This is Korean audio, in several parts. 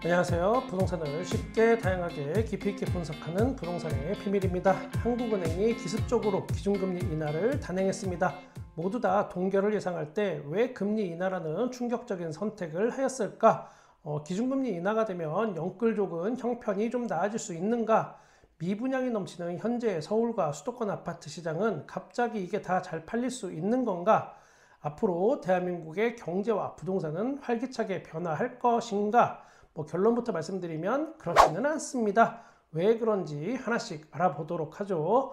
안녕하세요. 부동산을 쉽게 다양하게 깊이 있게 분석하는 부동산의 비밀입니다. 한국은행이 기습적으로 기준금리 인하를 단행했습니다. 모두 다 동결을 예상할 때 왜 금리 인하라는 충격적인 선택을 하였을까? 기준금리 인하가 되면 영끌족은 형편이 좀 나아질 수 있는가? 미분양이 넘치는 현재 서울과 수도권 아파트 시장은 갑자기 이게 다 잘 팔릴 수 있는 건가? 앞으로 대한민국의 경제와 부동산은 활기차게 변화할 것인가? 결론부터 말씀드리면 그렇지는 않습니다. 왜 그런지 하나씩 알아보도록 하죠.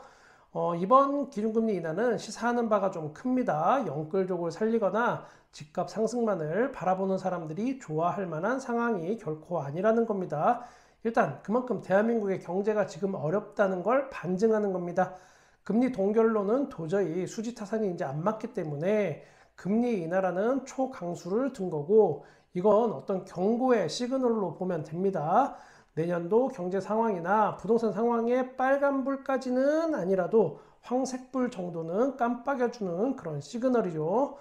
이번 기준금리 인하는 시사하는 바가 좀 큽니다. 영끌족을 살리거나 집값 상승만을 바라보는 사람들이 좋아할 만한 상황이 결코 아니라는 겁니다. 일단 그만큼 대한민국의 경제가 지금 어렵다는 걸 반증하는 겁니다. 금리 동결로는 도저히 수지타산이 이제 안 맞기 때문에 금리 인하라는 초강수를 둔 거고, 이건 어떤 경고의 시그널로 보면 됩니다. 내년도 경제 상황이나 부동산 상황에 빨간불까지는 아니라도 황색불 정도는 깜빡여주는 그런 시그널이죠.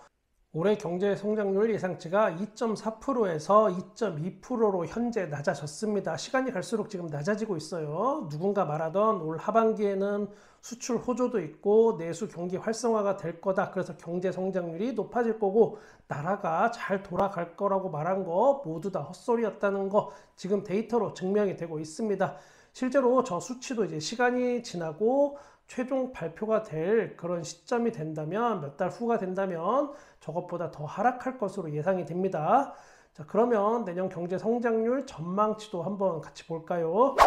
올해 경제 성장률 예상치가 2.4%에서 2.2%로 현재 낮아졌습니다. 시간이 갈수록 지금 낮아지고 있어요. 누군가 말하던 올 하반기에는 수출 호조도 있고 내수 경기 활성화가 될 거다. 그래서 경제 성장률이 높아질 거고 나라가 잘 돌아갈 거라고 말한 거 모두 다 헛소리였다는 거 지금 데이터로 증명이 되고 있습니다. 실제로 저 수치도 이제 시간이 지나고 최종 발표가 될 그런 시점이 된다면, 몇 달 후가 된다면 저것보다 더 하락할 것으로 예상이 됩니다. 자, 그러면 내년 경제 성장률 전망치도 한번 같이 볼까요?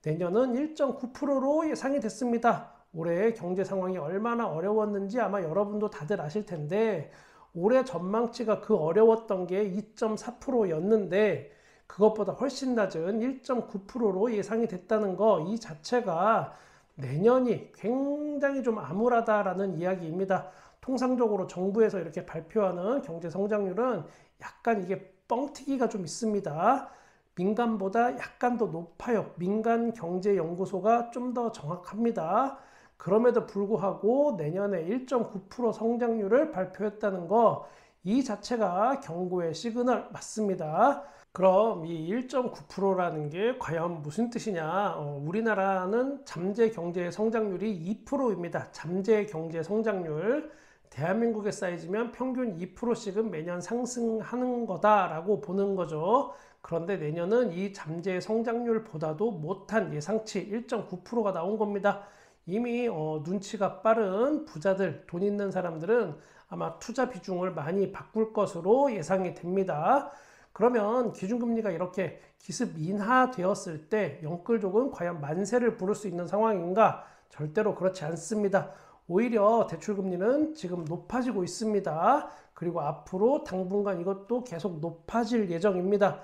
내년은 1.9%로 예상이 됐습니다. 올해 경제 상황이 얼마나 어려웠는지 아마 여러분도 다들 아실 텐데, 올해 전망치가 그 어려웠던 게 2.4%였는데 그것보다 훨씬 낮은 1.9%로 예상이 됐다는 거, 이 자체가 내년이 굉장히 좀 암울하다라는 이야기입니다. 통상적으로 정부에서 이렇게 발표하는 경제 성장률은 약간 이게 뻥튀기가 좀 있습니다. 민간보다 약간 더 높아요. 민간경제연구소가 좀 더 정확합니다. 그럼에도 불구하고 내년에 1.9% 성장률을 발표했다는 거, 이 자체가 경고의 시그널 맞습니다. 그럼 이 1.9%라는 게 과연 무슨 뜻이냐? 우리나라는 잠재 경제 성장률이 2%입니다. 잠재 경제 성장률. 대한민국의 사이즈면 평균 2%씩은 매년 상승하는 거다라고 보는 거죠. 그런데 내년은 이 잠재 성장률보다도 못한 예상치 1.9%가 나온 겁니다. 이미 눈치가 빠른 부자들, 돈 있는 사람들은 아마 투자 비중을 많이 바꿀 것으로 예상이 됩니다. 그러면 기준금리가 이렇게 기습 인하되었을 때 영끌족은 과연 만세를 부를 수 있는 상황인가? 절대로 그렇지 않습니다. 오히려 대출금리는 지금 높아지고 있습니다. 그리고 앞으로 당분간 이것도 계속 높아질 예정입니다.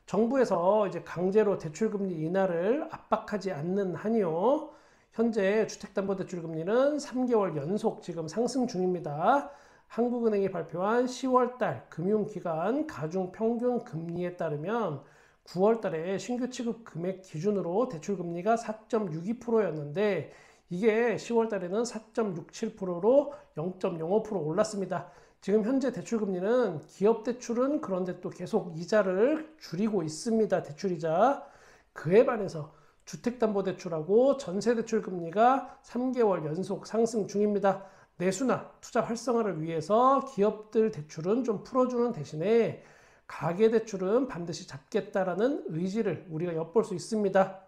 정부에서 이제 강제로 대출금리 인하를 압박하지 않는 한이요, 현재 주택담보대출금리는 3개월 연속 지금 상승 중입니다. 한국은행이 발표한 10월달 금융기관 가중평균 금리에 따르면 9월달에 신규 취급 금액 기준으로 대출금리가 4.62%였는데 이게 10월달에는 4.67%로 0.05% 올랐습니다. 지금 현재 대출금리는 기업대출은 그런데 또 계속 이자를 줄이고 있습니다. 대출이자. 그에 반해서 주택담보대출하고 전세대출금리가 3개월 연속 상승 중입니다. 내수나 투자 활성화를 위해서 기업들 대출은 좀 풀어주는 대신에 가계대출은 반드시 잡겠다라는 의지를 우리가 엿볼 수 있습니다.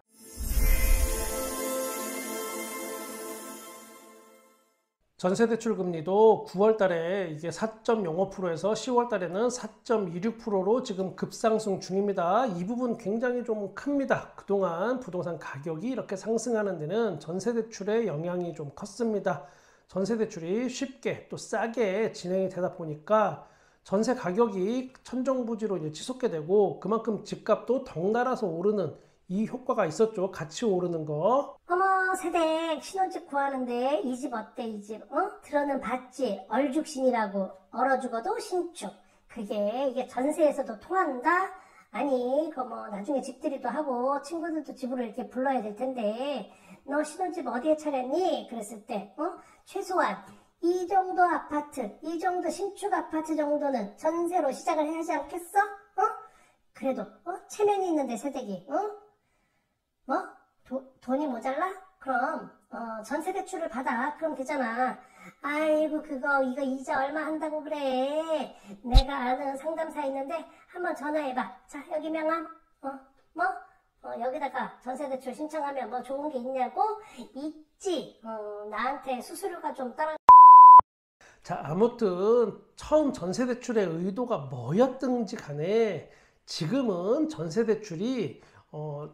전세대출 금리도 9월 달에 이게 4.05%에서 10월 달에는 4.26%로 지금 급상승 중입니다. 이 부분 굉장히 좀 큽니다. 그동안 부동산 가격이 이렇게 상승하는 데는 전세대출의 영향이 좀 컸습니다. 전세대출이 쉽게 또 싸게 진행이 되다 보니까 전세 가격이 천정부지로 이제 치솟게 되고 그만큼 집값도 덩달아서 오르는 이 효과가 있었죠. 같이 오르는 거. 어머 세댁 신혼집 구하는데 이 집 어때 이 집? 들어는 봤지? 얼죽신이라고 얼어 죽어도 신축. 이게 전세에서도 통한다? 아니 나중에 집들이도 하고 친구들도 집으로 이렇게 불러야 될 텐데 너 신혼집 어디에 차렸니? 그랬을 때 최소한 이 정도 아파트, 이 정도 신축 아파트 정도는 전세로 시작을 해야 하지 않겠어? 그래도 체면이 있는데 새댁이 뭐? 돈이 모자라? 그럼 전세 대출을 받아. 그럼 되잖아. 아이고 이거 이자 얼마 한다고 그래. 내가 아는 상담사 있는데 한번 전화해봐. 자, 여기 명함. 여기다가 전세 대출 신청하면 뭐 좋은 게 있냐고? 있지. 나한테 수수료가 좀 따라. 자, 아무튼 처음 전세대출의 의도가 뭐였든지 간에 지금은 전세대출이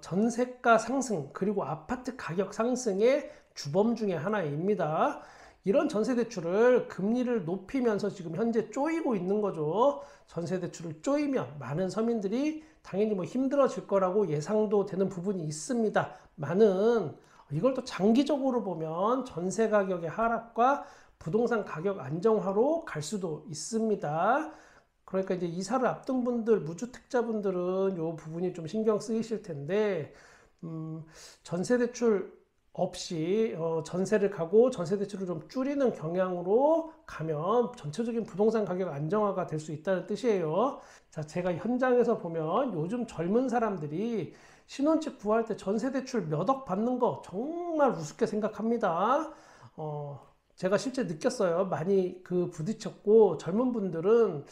전세가 상승 그리고 아파트 가격 상승의 주범 중에 하나입니다. 이런 전세대출을 금리를 높이면서 지금 현재 쪼이고 있는 거죠. 전세대출을 쪼이면 많은 서민들이 당연히 뭐 힘들어질 거라고 예상도 되는 부분이 있습니다. 많은 이걸 또 장기적으로 보면 전세 가격의 하락과 부동산 가격 안정화로 갈 수도 있습니다. 그러니까 이제 이사를 앞둔 분들, 무주택자분들은 이 부분이 좀 신경 쓰이실 텐데, 전세대출 없이 전세를 가고 전세대출을 좀 줄이는 경향으로 가면 전체적인 부동산 가격 안정화가 될 수 있다는 뜻이에요. 자, 제가 현장에서 보면 요즘 젊은 사람들이 신혼집 구할 때 전세대출 몇 억 받는 거 정말 우습게 생각합니다. 제가 실제 느꼈어요. 많이 부딪혔고, 젊은 분들은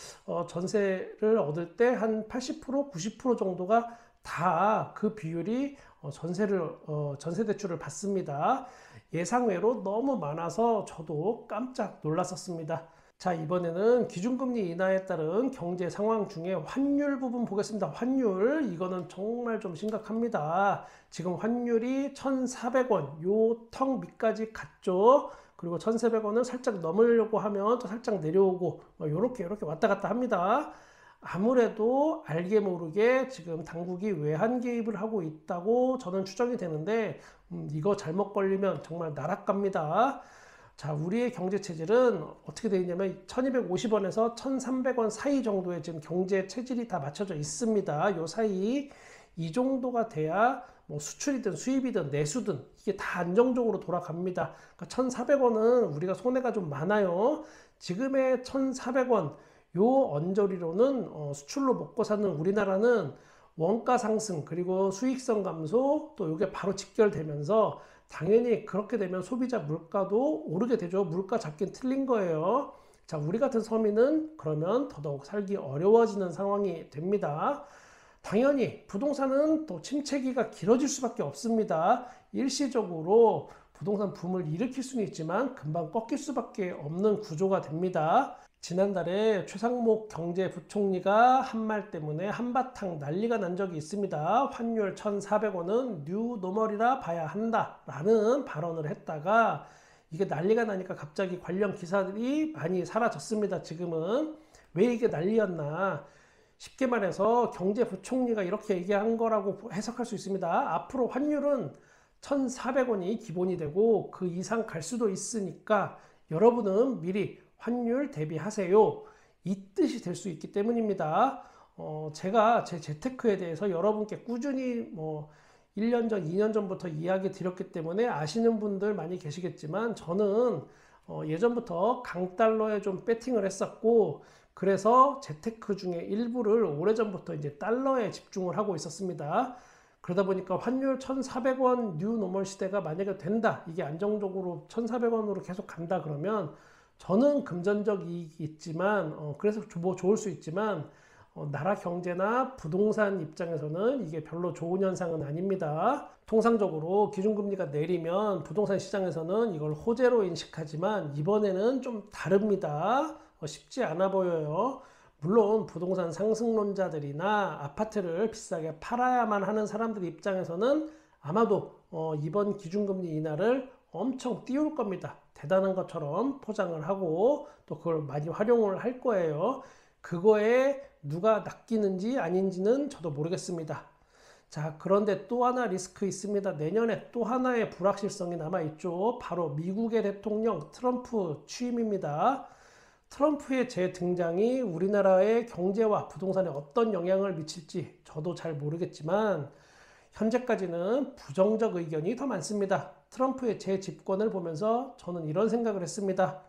전세를 얻을 때 한 80%, 90% 정도가 다 그 비율이 전세 대출을 받습니다. 예상외로 너무 많아서 저도 깜짝 놀랐었습니다. 자, 이번에는 기준금리 인하에 따른 경제 상황 중에 환율 부분 보겠습니다. 환율, 이거는 정말 좀 심각합니다. 지금 환율이 1,400원, 요 턱 밑까지 갔죠. 그리고 1,400원을 살짝 넘으려고 하면 또 살짝 내려오고 요렇게 왔다 갔다 합니다. 아무래도 알게 모르게 지금 당국이 외환 개입을 하고 있다고 저는 추정이 되는데 이거 잘못 걸리면 정말 나락갑니다. 자, 우리의 경제 체질은 어떻게 되어 있냐면 1,250원에서 1,300원 사이 정도의 지금 경제 체질이 다 맞춰져 있습니다. 요 사이 이 정도가 돼야 뭐 수출이든 수입이든 내수든 이게 다 안정적으로 돌아갑니다. 그러니까 1,400원은 우리가 손해가 좀 많아요. 지금의 1,400원 요 언저리로는 수출로 먹고 사는 우리나라는 원가 상승 그리고 수익성 감소 또 이게 바로 직결되면서 당연히 그렇게 되면 소비자 물가도 오르게 되죠. 물가 잡긴 틀린 거예요. 자, 우리 같은 서민은 그러면 더더욱 살기 어려워지는 상황이 됩니다. 당연히 부동산은 또 침체기가 길어질 수밖에 없습니다. 일시적으로 부동산 붐을 일으킬 수는 있지만 금방 꺾일 수밖에 없는 구조가 됩니다. 지난달에 최상목 경제부총리가 한 말 때문에 한바탕 난리가 난 적이 있습니다. 환율 1,400원은 뉴 노멀이라 봐야 한다 라는 발언을 했다가 이게 난리가 나니까 갑자기 관련 기사들이 많이 사라졌습니다. 지금은 왜 이게 난리였나, 쉽게 말해서 경제부총리가 이렇게 얘기한 거라고 해석할 수 있습니다. 앞으로 환율은 1,400원이 기본이 되고 그 이상 갈 수도 있으니까 여러분은 미리 환율 대비하세요, 이 뜻이 될 수 있기 때문입니다. 제가 제 재테크에 대해서 여러분께 꾸준히 1년 전, 2년 전부터 이야기 드렸기 때문에 아시는 분들 많이 계시겠지만 저는 예전부터 강달러에 좀 배팅을 했었고, 그래서 재테크 중에 일부를 오래전부터 이제 달러에 집중을 하고 있었습니다. 그러다 보니까 환율 1,400원 뉴 노멀 시대가 만약에 된다, 이게 안정적으로 1,400원으로 계속 간다 그러면 저는 금전적 이익이 있지만 그래서 뭐 좋을 수 있지만 나라 경제나 부동산 입장에서는 이게 별로 좋은 현상은 아닙니다. 통상적으로 기준금리가 내리면 부동산 시장에서는 이걸 호재로 인식하지만 이번에는 좀 다릅니다. 쉽지 않아 보여요. 물론 부동산 상승론자들이나 아파트를 비싸게 팔아야만 하는 사람들 입장에서는 아마도 이번 기준금리 인하를 엄청 띄울 겁니다. 대단한 것처럼 포장을 하고 또 그걸 많이 활용을 할 거예요. 그거에 누가 낚이는지 아닌지는 저도 모르겠습니다. 자, 그런데 또 하나 리스크 있습니다. 내년에 또 하나의 불확실성이 남아있죠. 바로 미국의 대통령 트럼프 취임입니다. 트럼프의 재등장이 우리나라의 경제와 부동산에 어떤 영향을 미칠지 저도 잘 모르겠지만 현재까지는 부정적 의견이 더 많습니다. 트럼프의 재집권을 보면서 저는 이런 생각을 했습니다.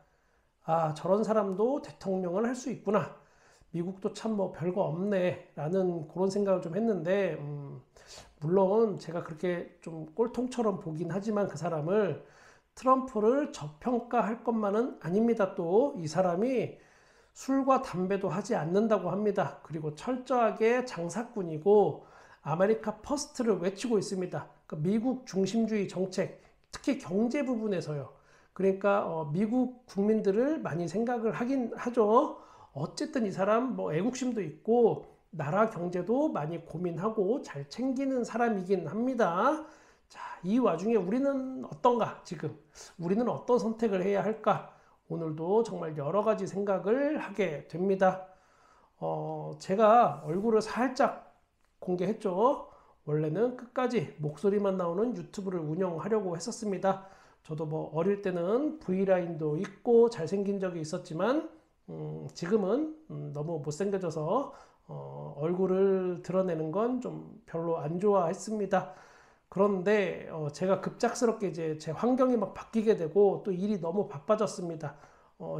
아, 저런 사람도 대통령을 할 수 있구나. 미국도 참 뭐 별거 없네 라는 그런 생각을 좀 했는데, 물론 제가 그렇게 좀 꼴통처럼 보긴 하지만 그 사람을, 트럼프를 저평가할 것만은 아닙니다. 또 이 사람이 술과 담배도 하지 않는다고 합니다. 그리고 철저하게 장사꾼이고 아메리카 퍼스트를 외치고 있습니다. 그러니까 미국 중심주의 정책, 특히 경제 부분에서요. 그러니까 미국 국민들을 많이 생각을 하긴 하죠. 어쨌든 이 사람 뭐 애국심도 있고 나라 경제도 많이 고민하고 잘 챙기는 사람이긴 합니다. 자, 이 와중에 우리는 어떤가? 지금 우리는 어떤 선택을 해야 할까? 오늘도 정말 여러 가지 생각을 하게 됩니다. 제가 얼굴을 살짝 공개했죠. 원래는 끝까지 목소리만 나오는 유튜브를 운영하려고 했었습니다. 저도 뭐 어릴 때는 V라인도 있고 잘생긴 적이 있었지만 지금은 너무 못생겨져서 얼굴을 드러내는 건 좀 별로 안 좋아했습니다. 그런데 제가 급작스럽게 이제 제 환경이 막 바뀌게 되고 또 일이 너무 바빠졌습니다.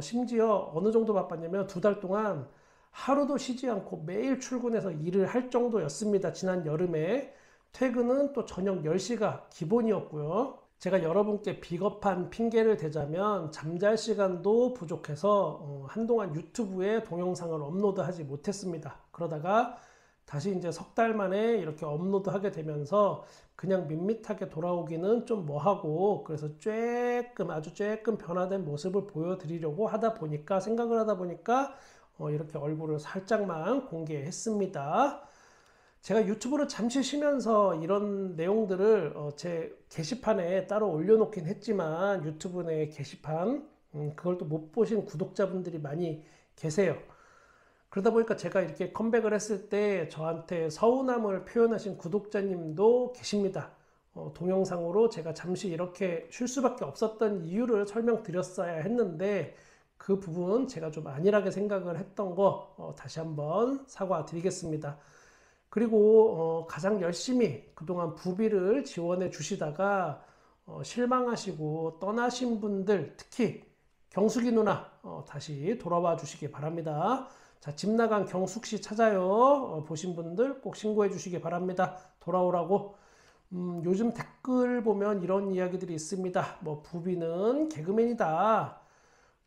심지어 어느 정도 바빴냐면 2달 동안 하루도 쉬지 않고 매일 출근해서 일을 할 정도였습니다. 지난 여름에. 퇴근은 또 저녁 10시가 기본이었고요. 제가 여러분께 비겁한 핑계를 대자면 잠잘 시간도 부족해서 한동안 유튜브에 동영상을 업로드하지 못했습니다. 그러다가 다시 이제 석 달 만에 이렇게 업로드하게 되면서 그냥 밋밋하게 돌아오기는 좀 뭐하고, 그래서 아주 쬐끔 변화된 모습을 보여드리려고 생각을 하다 보니까 이렇게 얼굴을 살짝만 공개했습니다. 제가 유튜브를 잠시 쉬면서 이런 내용들을 제 게시판에 따로 올려놓긴 했지만 유튜브 내 게시판 그걸 또 못 보신 구독자분들이 많이 계세요. 그러다 보니까 제가 이렇게 컴백을 했을 때 저한테 서운함을 표현하신 구독자님도 계십니다. 동영상으로 제가 잠시 이렇게 쉴 수밖에 없었던 이유를 설명드렸어야 했는데 그 부분 제가 좀 안일하게 생각을 했던 거 다시 한번 사과드리겠습니다. 그리고 가장 열심히 그동안 부비를 지원해 주시다가 실망하시고 떠나신 분들, 특히 경숙이 누나 다시 돌아와 주시기 바랍니다. 자, 집 나간 경숙씨 찾아요. 보신 분들 꼭 신고해 주시기 바랍니다. 돌아오라고. 요즘 댓글 보면 이런 이야기들이 있습니다. 뭐 부비는 개그맨이다.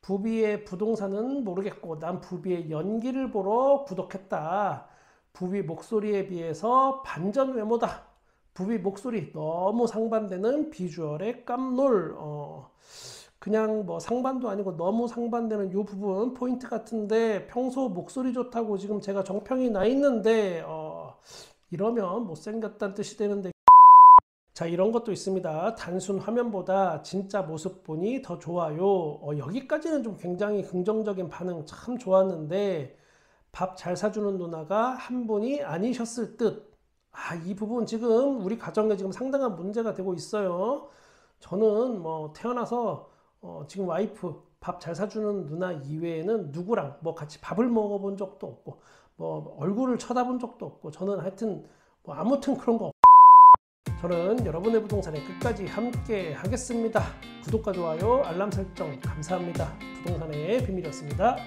부비의 부동산은 모르겠고 난 부비의 연기를 보러 구독했다. 부비 목소리에 비해서 반전 외모다. 부비 목소리 너무 상반되는 비주얼의 깜놀. 그냥 뭐 상반도 아니고 너무 상반되는 이 부분 포인트 같은데, 평소 목소리 좋다고 지금 제가 정평이 나 있는데 이러면 못생겼다는 뜻이 되는데, 자, 이런 것도 있습니다. 단순 화면보다 진짜 모습 보니 더 좋아요. 여기까지는 좀 굉장히 긍정적인 반응 참 좋았는데, 밥 잘 사주는 누나가 한 분이 아니셨을 듯. 이 부분 지금 우리 가정에 지금 상당한 문제가 되고 있어요. 저는 뭐 태어나서 지금 와이프 밥 잘 사주는 누나 이외에는 누구랑 뭐 같이 밥을 먹어본 적도 없고 뭐 얼굴을 쳐다본 적도 없고, 저는 하여튼 뭐 아무튼 그런 거. 저는 여러분의 부동산에 끝까지 함께 하겠습니다. 구독과 좋아요, 알람 설정 감사합니다. 부동산의 비밀이었습니다.